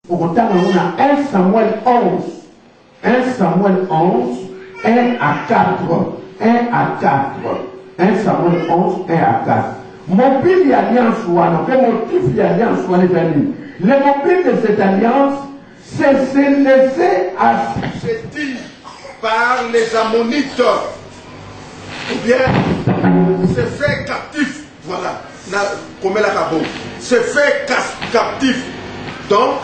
Pourtant, on a 1 Samuel 11. 1 Samuel 11, 1 à 4. 1 à 4. 1 Samuel 11, 1 à 4. Mobile et alliance, le motif et alliance, le mobile de cette alliance, c'est se laisser assujettir par les Ammonites, ou bien se fait captif. Voilà, comme la cabo, se fait captif. Donc,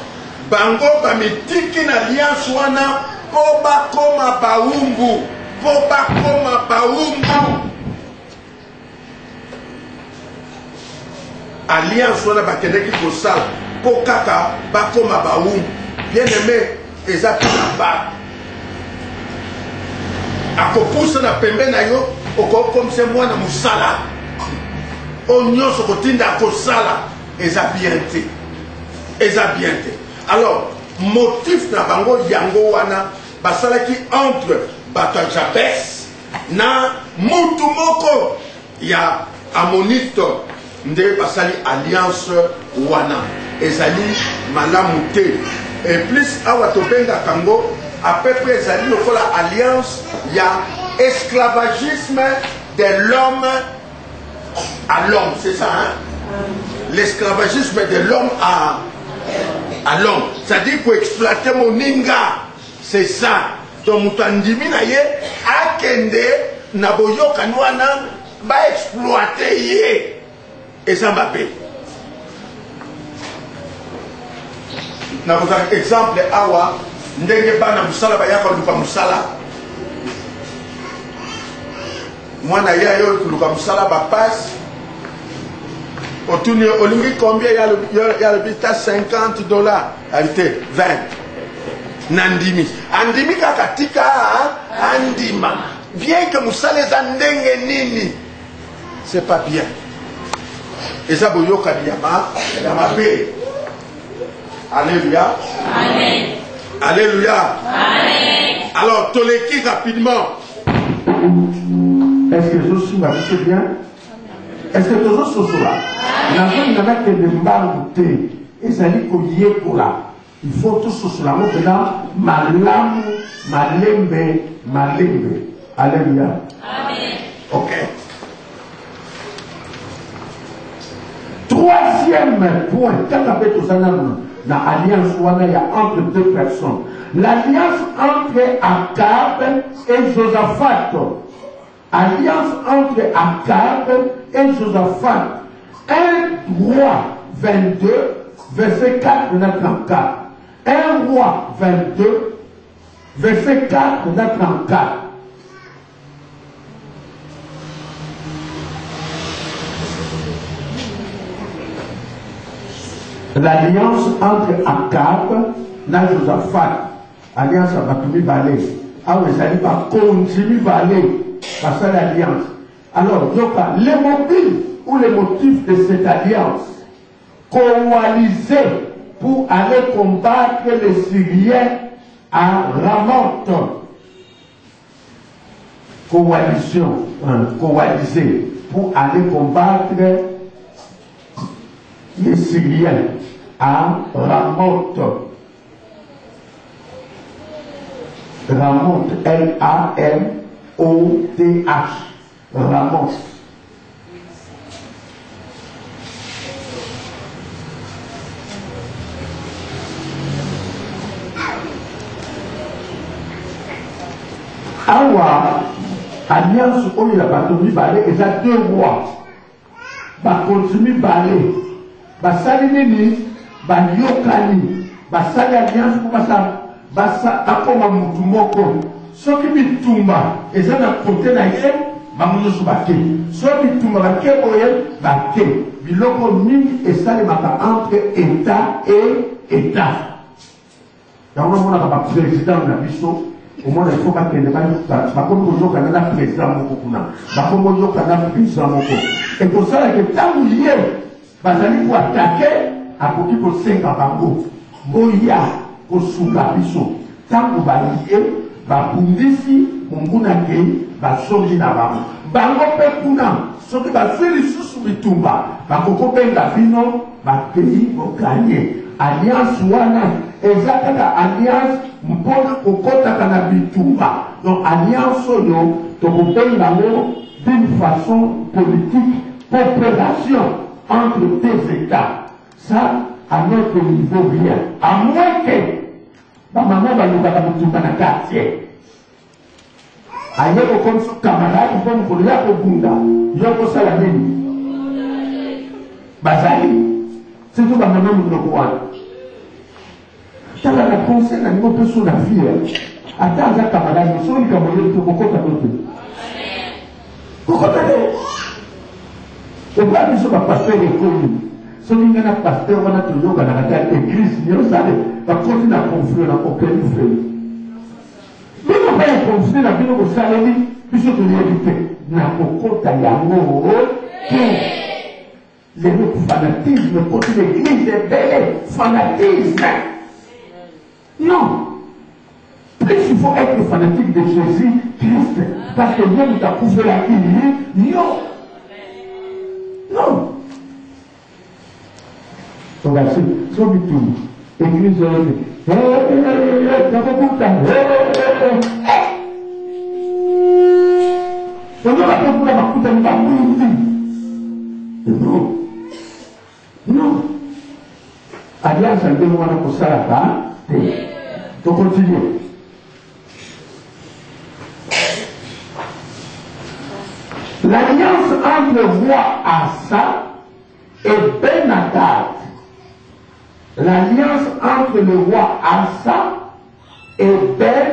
bango bamitiki na alliance wana poba koma baumbu, poba koma baumbu. Alliance wana bakendeki kosala po kaka bakoma baumbu. Bien aimé, ezapina ba. Akopousa na pembe na yo, okokomse mwana musala. Onyoso kotinda kosala, ezabiente. Ezabiente. Alors, motif na bango yango wana, basalaki entre bato Jabes na mutu moko ya Ammonite nde basali alliance wana. Ezali malamu te. Et plus awa tobenga kango, à peu près ezali lokola alliance ya esclavagisme de l'homme à l'homme, c'est ça, hein? L'esclavagisme de l'homme à l'homme. C'est-à-dire pour exploiter mon ninga. C'est ça. Donc, moutandimi na ye, akende, na boyoka nouana, ba exploiter ye. Et ça m'a fait. Na vous exemple, awa, ndenge bana musala bayaka luka musala. Moi na ya yo luka musala ba passe. Autour olingi combien il y a le bita $50, habité 20. Nandimi. Andimi kakatika andima. Bien que musala zandenge nini. C'est pas bien. Et ça boyoka diyama, yama be. Alléluia. Amen. Alléluia. Amen. Alors, Toleki rapidement. Est-ce que je suis marché bien? Est-ce que tu as ce là? La zone n'a que de mbarouté. Et ça dit qu'on y est pour là. Il faut tout ce là. Maintenant, malam, malembe, malembe. Alléluia. Amen. Ok. Troisième point. Quand on fait tout ça dans l'alliance, il y a entre deux personnes. L'alliance entre Akab et Josaphat. Alliance entre Akab et Josaphat. 1 roi 22, verset 4 de notre 34. 1 roi 22, verset 4 de notre 34. L'alliance entre Akab et Josaphat. Alliance à Batumi Balé. Ah oui, ça dit pas continue Balé. Parce que l'alliance. Alors, les mobiles ou les motifs de cette alliance coalisés pour aller combattre les Syriens à Ramoth. Coalition, coalisés pour aller combattre les Syriens à Ramoth. Ramoth, L-A-M-O-T-H. Ramoth. Awa, alliance où il a battu balé, et ça 2 rois. Ba continue balé. Ba salinini, ba yokani. Ba sali alliance pour basa akoma mutu moko. Soki bitumba, et ça n'a côté na ye, ba munusu bake. Soki bitumba bake oye, bake. Biloko mingi et ça les maka entre État et État. Donc on a pas président de la biso. Au moins, il faut pas qu'il y ait pas comme toujours quand on a président moko kuna. Pas comme toujours quand on a président moko. Et pour ça que tant que y est, bazali pour attaquer, à côté pour 5 bango. Boya pour souga biso. Tant que balié, ba bundisi, munguna ke, ba somi na bango. Bango pe kuna, soki ba fili susu bitumba, ba koko benga vino, ba pays au gagner. alliance wana ezakaka alliance mpona kokotaka na bitumba. Donc alliance oyo tokobenga ngo d'une façon politique, coopération entre deux États. Ça, à notre niveau, rien. À moins que maman va nous faire bitumba na quartier. Aye comme son camarade comme pour la Bunda, yoko salameni. Bazali. C'est tout maman nous le croit. T'as la conseil à niveau sur la vie. Attends, un camarade, nous sommes camarades de Coco Tabote. Coco Tabote. Et pas que ce soit pasteur école. Ce qui est un pasteur, on a toujours dans la église, nous savons, va continuer à conflit dans aucun fait. Mais on va y conflit dans le salami, puisque tu l'éviter. N'a pas de yango. Le fanatisme contre l'église est belle. Fanatisme. Non. Plus il faut être fanatique de Jésus-Christ, parce que Dieu nous a prouvé la vie. Non. Non. On va essayer. Sur le tout. Église, non. Non. Alliance en deux mois pour ça là-bas. Donc continuer. L'alliance entre le roi Asa et Ben-Hadad. L'alliance entre le roi Asa et Ben,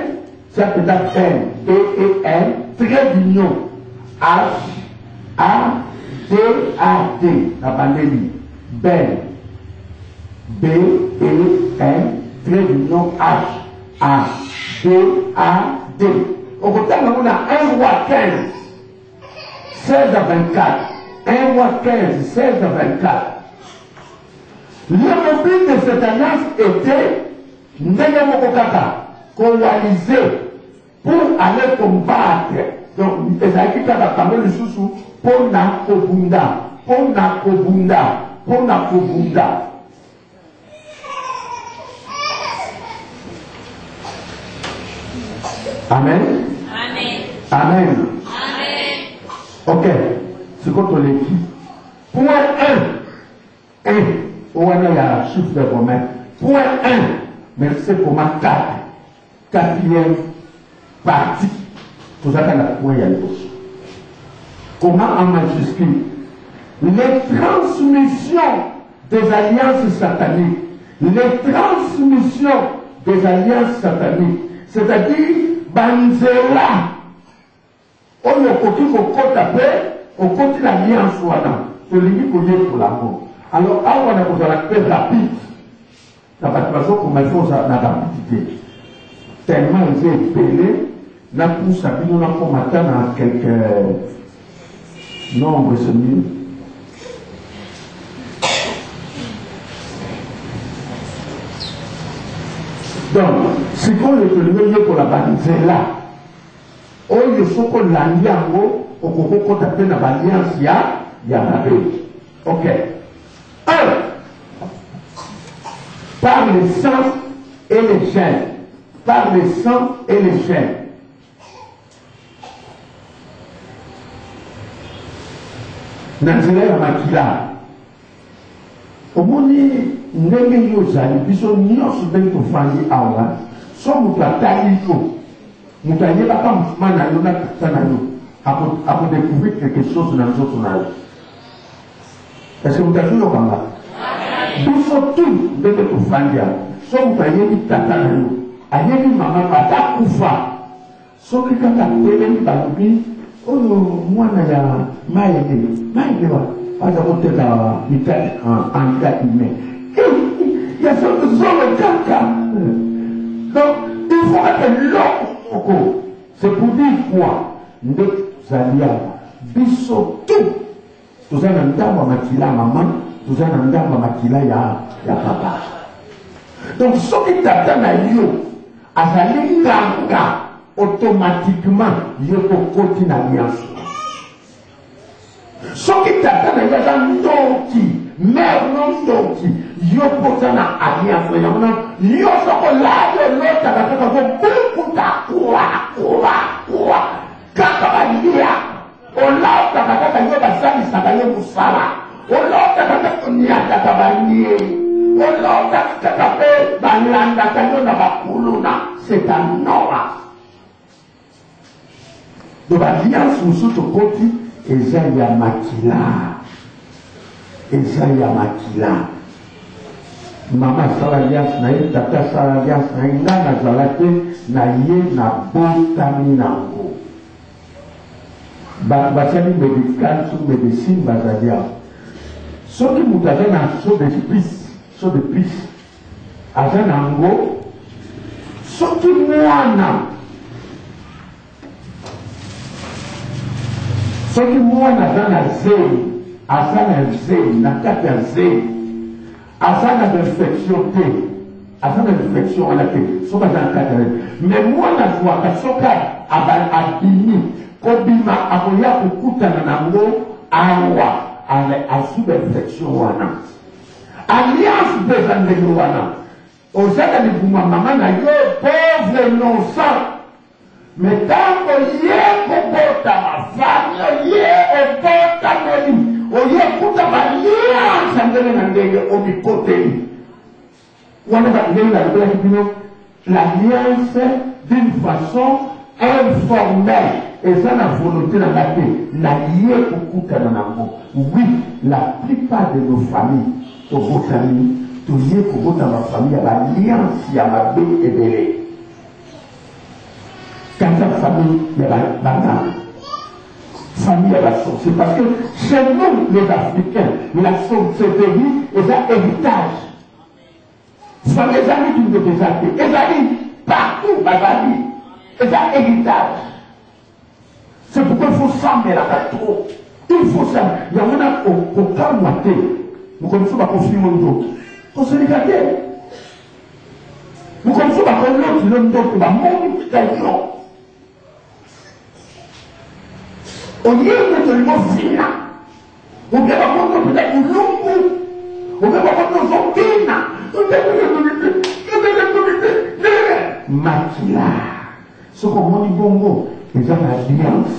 ça peut être Ben, B-E-N, trait d'union, H-A-D-A-D, la pandémie, Ben, B-E-N, trait d'union, H-A-D-A-D. Au total, on a 1 roi 15, 16 à 24, 1 roi 15, 16 à 24. Le but de cette alliance était Ndemokokaka, coalisé pour aller combattre. Donc, Esaïki Kaka le sous pour na Kobunda, pour na Kobunda, pour na Kobunda. Amen. Amen. Amen. Amen. Ok. C'est quand on l'écrit. Point 1. 1. On a le chiffre de Romain. Point 1. Verset Romain 4. Quatrième partie. Tout ça, c'est la point. Comment en majuscule? Les transmissions des alliances sataniques. Les transmissions des alliances sataniques. C'est-à-dire, Banzela. On a côté au côté l'alliance wana. C'est lui qui est pour l'amour. Alors, on a besoin de paix rapide. La façon comme il faut ça, la rapidité. Tellement ils ont épelé, la pousse à nous n'a pas matin dans quelques nombres, c'est mieux. Donc, si on est le pour la banzela, oh, il faut qu'on l'alliance, au qu'on appelle l'alliance, il y a la paix. Ok. 1. Par le sang et les chaînes. Par le sang et les chaînes. Nanzela ya makila. Omoni ndenge yozali biso nyonso ndenge tofandi awa so moto atali yo moto ayebaka mosuma na yo na tata na yo akodécouvrir quelque chose na nzoto na yo. Est-ce que moto azoyokanga biso tu ndenge tofandi awa so moto ayebi tata na yo ayebi mama batakufa soki kaka telemi balobi oyo mwana ya mayele wa aza koteka mitali anga ime ya zolo kaka. Donc il faut être loko. C'est pour dire quoi? Nde zalia biso tout ça na ndamba makila maman, tout ça na ndamba makila ya papa. Donc soki tata na yo azali nganga automatiquement yo kokoti na alliance. Soki tata na yo aza ndoki, mère non ndoki, yo potana alliance ya mona yo soko la yo lota kaka ko bukuta kwa kaka balia ola kaka yo basali saka yo musala ola kaka nya kaka banie ola kaka pe balanda kanyo na bakuluna c'est un nora de l'alliance musuto koti eza ya makila mama sala alliance na ye tata sala alliance na ye nga nazala te na ye na botami nango bato basali médical sur médecine bazali awa soki moto aza na so de prise aza nango soki mwana aza na zeli aza na zeli na kati ya zeli aza na infection te aza na infection wana te soki aza na kati ya zeli me mwana zwaka soki abimi kobima akoya kokutana nango awa azuba infection wana alliance mpeza ndenge wana ozaka libuma mama na yo pauvre innocent mais ntango ye kobotama fami ye obotameli oye kuta baliansa ndenge na ndenge omikoteli wana ndenge nalobelaki bino l'alliance d'une façon informelle eza na volonté na nga te na ye kokutana nango. Oui, la plupart de nos familles tobotami toye kobotama famille ya balianse ya mabe ebele quand la famille de la famille de la sorcière. Parce que chez nous, les Africains, la sorcellerie est un héritage. Soit les amis qui nous ont été les amis partout, bazali, c'est un héritage. C'est pourquoi il faut s'amener là-bas trop. Il faut ça. Il y a au calme. Nous connaissons la conflit mondiale. On se regarde. Nous connaissons la conflit mondiale. La mondialisation. On y est maintenant fina. On vient pas prendre peut-être une longue. On vient pas prendre son pina. Makila. Ce qu'on dit bongo, ils ont l'alliance.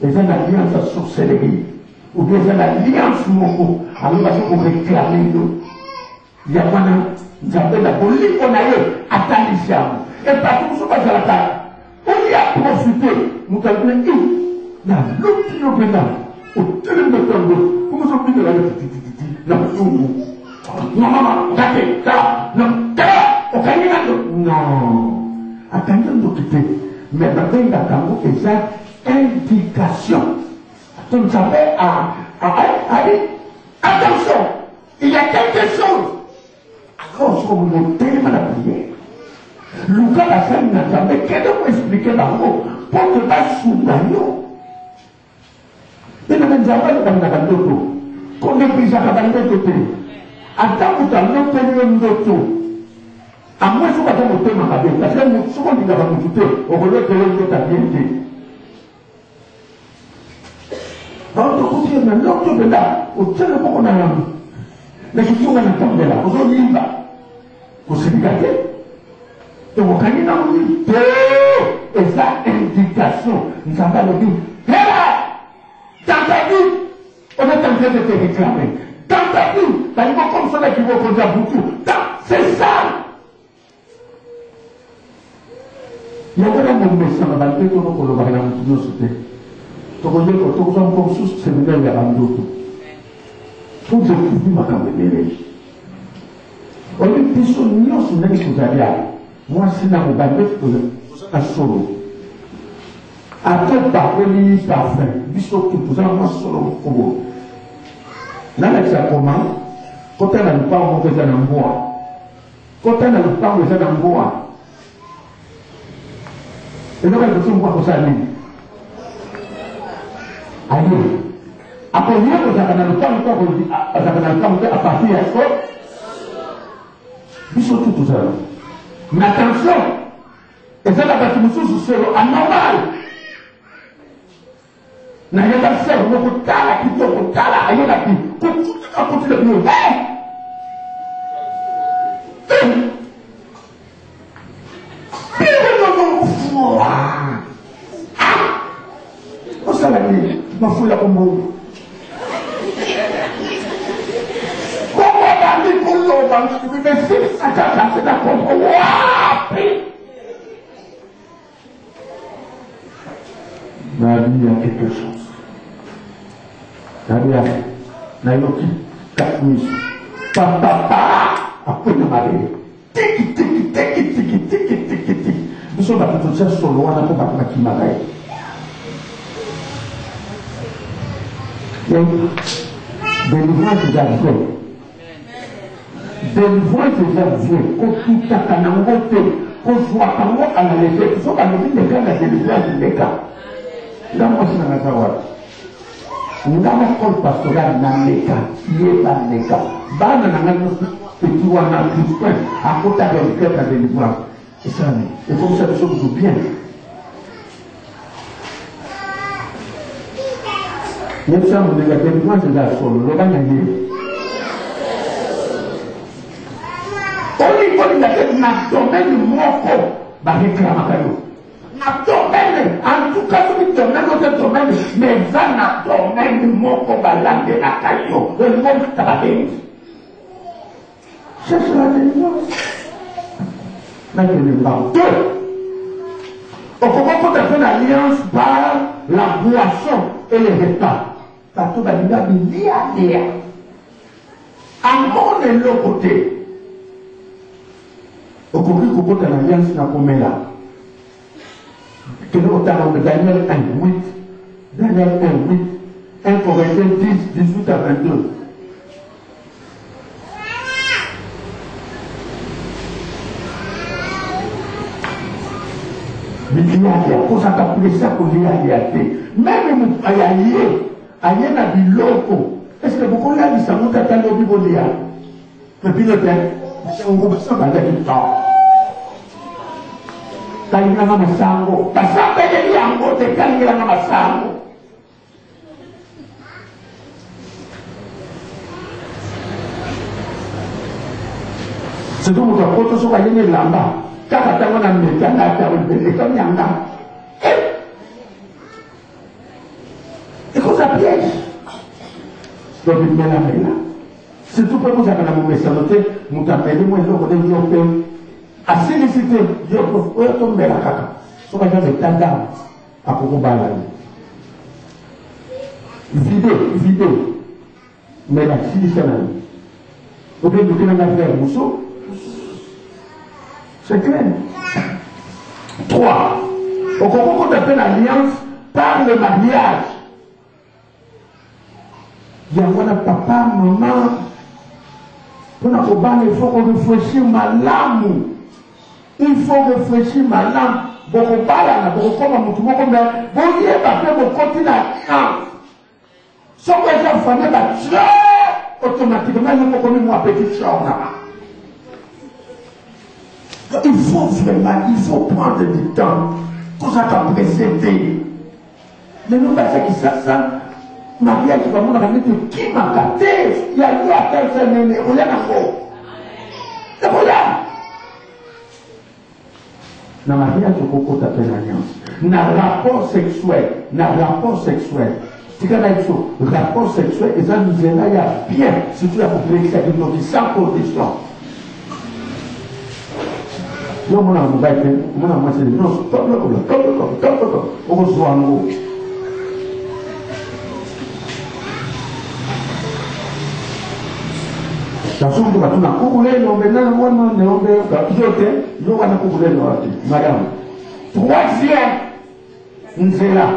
Ils ont l'alliance à sorcellerie. Ou bien ils ont l'alliance mongo. Alors parce qu'on réclame nous. Il y a pas nous avons la police qu'on a eu à Talisha. Et partout sur la table. On y a profité. Nous avons dit. Na l'autre qui nous prend au télé de temps, comment ça peut la la non maman, regardez, là, non, là, on gagne là. Non, attendez de quitter. Mais maintenant il y a quand même des indications. Donc ça fait attention, il y a quelque chose. Alors on se montre tellement la prière. Lucas la femme n'a jamais qu'elle doit expliquer l'amour pour ne pas soutenir. Et nous avons dit que nous avons dit qu'on est déjà à la côté. Attends, nous avons dit que à moins que nous avons dit que parce que nous avons dit que nous avons dit que nous avons dit que nous avons dit que nous avons mais qui sont là, aujourd'hui, il va. Vous savez, donc, on a dit et ça, indication, nous avons dit, dans ta vie, on est en train de te réclamer. Dans ta vie, il y a comme ça qui vont conduire à beaucoup. C'est ça. Il y a un message dans le pays qu'on va faire dans le société. Donc, on dit que tout le monde comme sous séminaire de la Bandoto. Tout le monde va quand même. On dit que ce n'est pas ce que vous avez. Moi, c'est dans le Bandoto que vous avez solo. Après parler parfum, biso tout ça moi solo kobo. Là là ça comment? Quand on a le pain on fait ça dans bois. Quand on a le pain on fait ça dans bois. Et donc on voit comme ça là. Allez. Après il y a ça dans le pain on dit ça dans le pain à partir de ça. Biso tout ça. Mais attention. Et ça la partie sous solo anormal. Na yeba se wo ko tala ki to ko tala ayo la ki ko ko ti le bi o fouille comme vous. Comment on dit pour l'homme, mais si ça t'a fait d'accord, ma vie, il y a quelque chose. C'est-à-dire, Nayoki, 4 minutes. Papa, après le malheur. Tiki, tiki, tiki, tiki, tiki, tiki, tiki. Nous sommes à tout ça sur le roi, on a pas de qui m'arrête. Délivrance déjà vient. Délivrance déjà vient. Quand tout a canangoté, quand je vois comment à la légère, il faut pas nous dire que la délivrance des cas. Là, moi, je n'en ai pas voir. Nous avons l'école pastorale dans les cas, qui est dans les cas. Bah, nous avons petit ou un Christ, à côté de la délivrance. Et ça, il faut que ça soit bien. Même ça, on a la délivrance de la soul, le gagner. Au niveau de la domaine moko, bah, réclame. En tout cas, vous domaine notre domaine, mais ça n'a domaine moko balande la caillou, le monde travaille. C'est la délivrance. Maintenant, deux. Au moment où tu as fait l'alliance par la boisson et les repas, parce que tu as dit lié. À mon et l'autre côté, au moment où tu as l'alliance, tu as combien là? Que nous avons Daniel 1, 8, Daniel 1, 8, 1 Corinthiens 10, 18 à 22. Pour ça, ça pour même aïe na biloko. Est-ce que vous connaissez ça? Nous t'attendons au niveau de l'IA. Le pilote, c'est un groupe sans avec du temps. Kalina na masango. Pasamba ile yango te kalina na masango. C'est tout le monde qui a été là-bas. Kaka tango na meka na ta ulbele comme yanga. Et qu'on piège. Donc il met la main là. C'est tout pour vous avez mon message noté, nous t'appelez moi le côté du open. À solliciter, yo pour tomber la kaka. So va faire des tanda à pour balayer. Vidéo. Mais la fille c'est là. Au lieu de que l'on a fait Mousseau. C'est clair. 3. Au moment qu'on appelle l'alliance par le mariage. Il y a un papa, maman. Pour nous combattre, il faut qu'on réfléchisse malamu. Il faut réfléchir malamu. Beaucoup parlent, beaucoup comme tout le monde. Vous dites, vous continuez à si vous avez une famille, automatiquement, nous pouvons nous appeler petit char. Il faut vraiment, il faut prendre du temps pour ça qu'à précéder. Mais nous, parce que ça, mariage, va nous ramener de qui m'a gâté. Il y a eu à faire ça, mais on y a encore. C'est pour là. Dans la mariage, il faut qu'on appelle l'alliance. Dans le rapport sexuel, c'est quand même ça. Rapport sexuel, et ça nous est là, il y a bien, surtout la population qui sans condition. Non, mon amour, moi, c'est non, stop, on reçoit en haut. La somme de Batuna, couler, non, maintenant, moi, non, non, madame. Troisième, nous sommes là.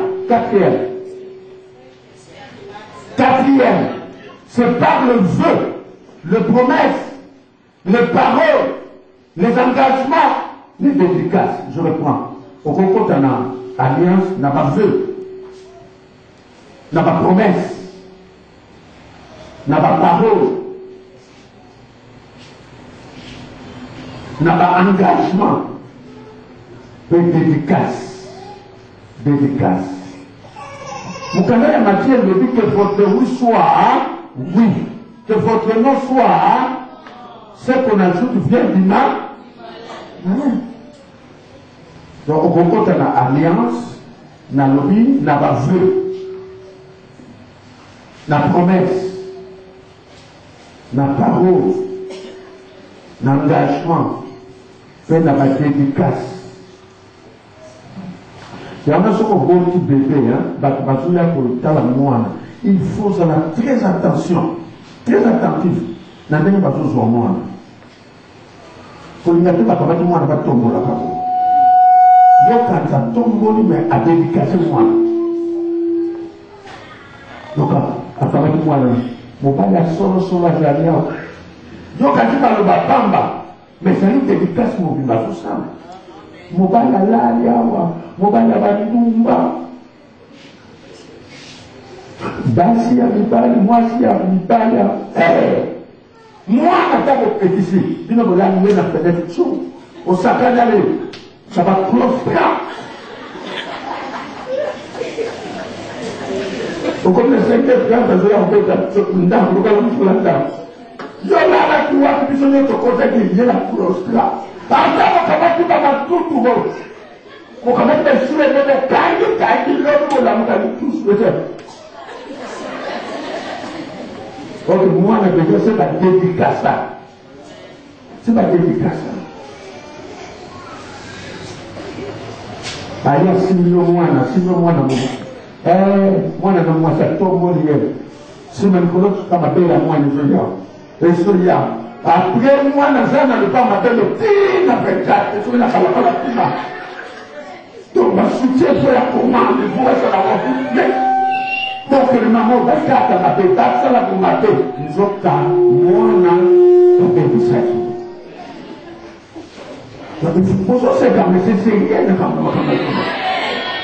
Quatrième, c'est par le vœu, le promesse, les paroles, les engagements, les dédicaces. Je reprends. Au concours, on a alliance, n'a pas vœu, n'a pas promesse, n'a pas parole, n'a pas engagement, et dédicace. Vous connaissez la matière de dire que votre oui soit oui, que votre non soit ce qu'on ajoute vient du mal. Donc, au concours, on a alliance, n'a lobby, n'a pas vœu. na promesse, na parole, na engagement, fait na dédicace. Il y en a ce qu'on voit petit bébé, il faut faire très attention, très attentif. Il faut lui dire que moi ne va pas tomber là-bas. Donc quand ça tombe, mais à dédicacer moi. Donc après moi, mon père a solo à Jalia. Donc quand tu parles de Bamba, mais ça lui dédicace mon bimba tout ça. Mon père a l'alia, mon père a Banimba. Basi à Mibali, moi si à Mibali. Moi, en tant que petit, je ne peux pas aller dans la fenêtre. Au saccade d'aller, ça va prospérer. Au comme les 5 heures, je vais en faire une dame, je vais en faire une dame. Je vais là, tu vois, que tu es au côté de Dieu, la prospérer. Après, tu vas tout le monde. Pour que tu sois le même cahier, l'autre, la mouille, tous les deux. Donc, moi, c'est ma dédicace. C'est ma dédicace. Aïe, si nous, moi, ça tombe, si même que l'autre, ça m'appelle à moi, et après, moi, je ne pas m'appeler le petit, après 4, et je ne vais pas la pima. Donc, ma soutien, c'est la commande, il faut rester là-bas. Donc, le maman va faire la pétasse, la pomade, ils ont ta moine, la pétasse. Donc, il faut que c'est quand même, c'est sérieux, quand même.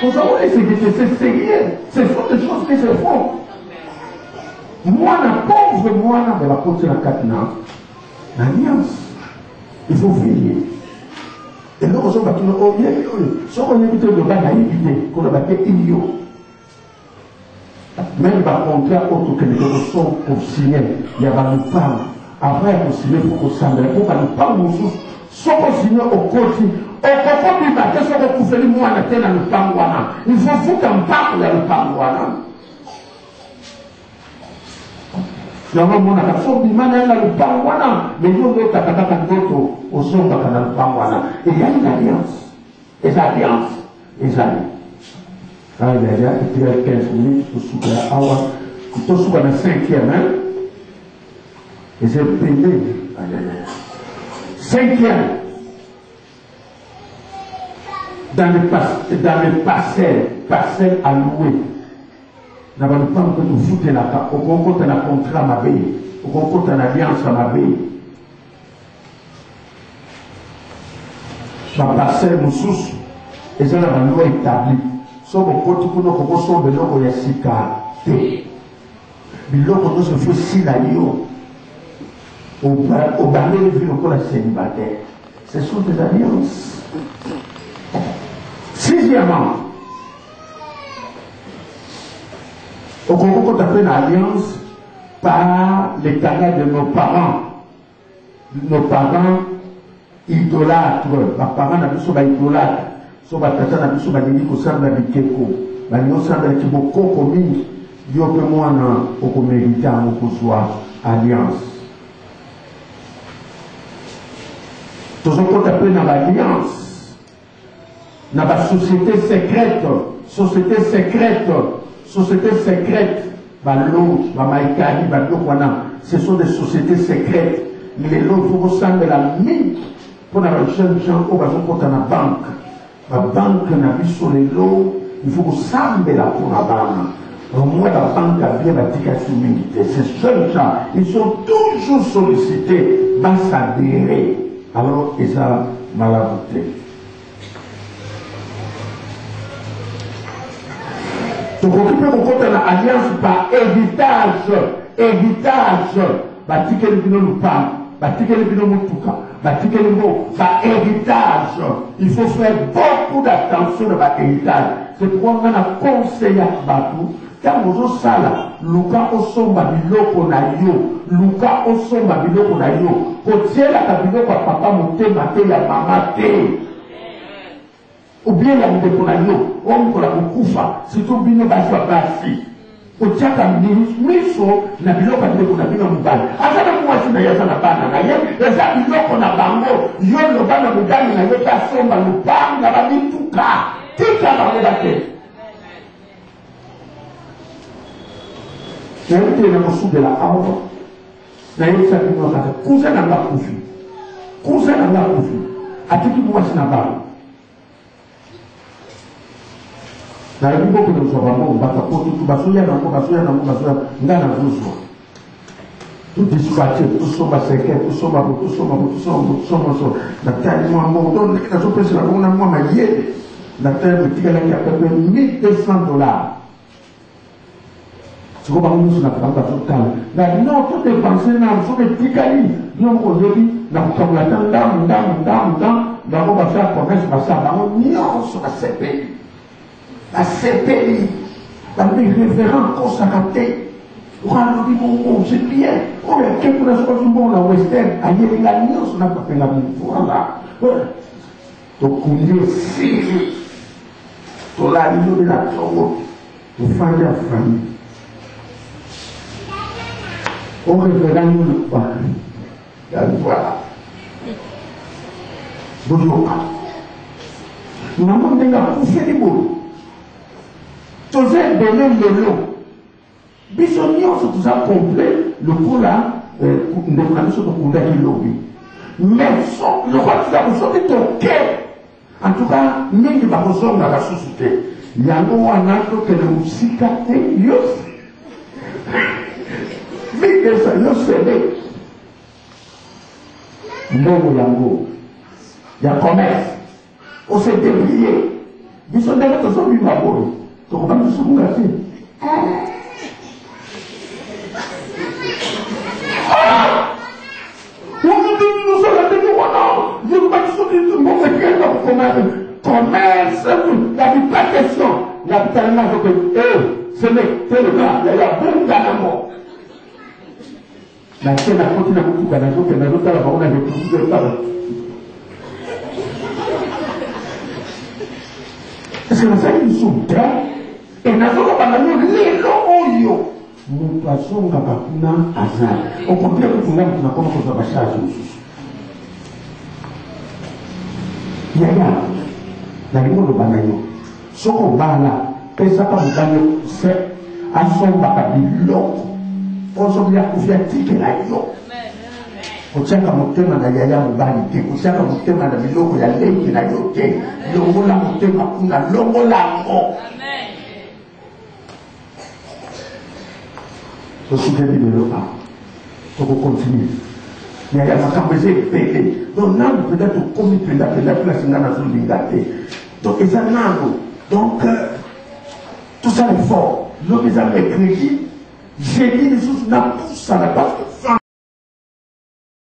Pour ça, c'est sérieux. Ce sont des choses qui se font. Moi, la pauvre moi, de la côte de la Katna, l'alliance, il faut veiller. Et là, on se bat, on évite de battre à éviter, qu'on a battu idiot. Même par contrat, autre que les autres sont pour signer, il y a une femme. Après, pour signer, il faut qu'on s'en aille. Pour une femme, on souffre. Soit qu'on signe au côté, au côté du matin, soit qu'on fait le mois dans le pangouana. Il faut foutre un parc dans le pangouana. Il y a un moment où on a fait le pangouana, mais nous, on a fait au son dans le pangouana. Et il y a une alliance. Et l'alliance. Et l'alliance. Ah, il y a 15 minutes pour souper à Awa. Pour souper à la 5e, hein. Et c'est payé. 5e. Dans les parcelles allouées. Nous n'avons pas que nous foutons la carte. Au concours de la contrat à ma vie. Au concours de l'alliance à ma vie. Ma parcelle nous sousse. Et ça, la loi établie. So côté pour nous commençons de l'eau et sika té. Biloko nous se fait si la yo. Au balai de vie encore la célibataire. Ce sont des alliances. Sixièmement, au Congo, on a fait une alliance par les canaux de nos parents. Nos parents idolâtres. Nos parents n'ont pas idolâtres. So batata na biso balingi kosala bikeko balingi kosala kibokoko mingi yo mpe mwana okomerite yango kozwa alliance tozokota mpe na baalliance na basociété secrète baloge bamaikari babiloko wana ce sont des sociétés secrètes lelo fo kosambela mingi mpo na bajeune gens oyo bazokota na banque. La banque n'a vu sur les lots, il faut que ça me la pour la banque. Au moins, la banque a bien l'application militaire. Ces jeunes gens, ils sont toujours sollicités, s'adhérer. Alors, ils ont mal à voter. Donc, on peut compter l'alliance par héritage. Batiquer le bino nous parle, batiquer le bino nous touka. Héritage. Il faut faire beaucoup d'attention à l'héritage. C'est pourquoi on a conseillé à Batou. Quand vous avez ça, Luka Osomba Biloko na yo, Luka Osomba Biloko na yo, Kotier la kabilo kwa papa monte mate ya mama te. Ou bien la mute pour la yo, on pour la kufa, surtout bino baswa basi. otiaka miso na biloko ya ndeko na bino mobali aza na mwasi na ye aza na bana na ye eza biloko na bango yo loba na mobali na yo mpe asomba lopanga bamituka tika bango bate nayebi te na kosubela awa nayebisa bino kaka kuza na nga kufi kuza na nga kufi atiki mwasi na bana na yebi moko na kozwa bango bakapoto basoya nango basoya nango basoya nga na kozwa todispatche tosomba seke tosomba bo tosomba bo tosomba so natali mwa mbongo to ndenge nazopesela bango na mwa mayele natali motikalaki ya pepe $1,200 siko bango nyonso na bango bazotala na non to dépense na soki etikali yo moko oyebi na kokambola ta ndamu bango basala commerce basala bango nyonso basepeli basepeli bango irrévérent kosaka te okalobi bongo c'est bien oyo akeko na soki bongo na western ayelinga nyonso na bapenga movoala tokundi esili tolali lobi na tongo tofandi ya famille orévéra yo na bana ya voilà boyoka namo ndenge akufeli boyo toza ebele lelo biso nyonso toza complet lokola ndeko na biso tokundaki lobi mais lokola toza kosoki toke en tout cas mingi bakozongaka susu te yango wana tokende mosika te yosi mikesa yosele ndongo yango ya commerce ose débrouiller biso ndenge tozobima boyo tokobaki tosukunga te commerce, la question, la ce n'est que le gars, il y a beaucoup d'amour. La chaîne a continué à beaucoup d'amour, que nous avons on avait plus de temps. Parce que nous avons souffert, et nous avons pas les oyo. Nous passons à Bakuna Azar. On comprend que nous avons commencé à charger. Yaya, na limondo banayo soko bala pesa pa mutano se asomba ka biloko oso bya kufia tike na yo ochaka mutema na yaya mubali te ochaka mutema na biloko ya leki na yo te longola mutema kuna longola ngo amen to sukeli biloko to continue il y a makambo eza ebele donc nano peut-être okomi mpenza place nga nazolinga te donc eza nano donc tout ça l'effort lobi eza mercredi jeudi lisusu napusana parce que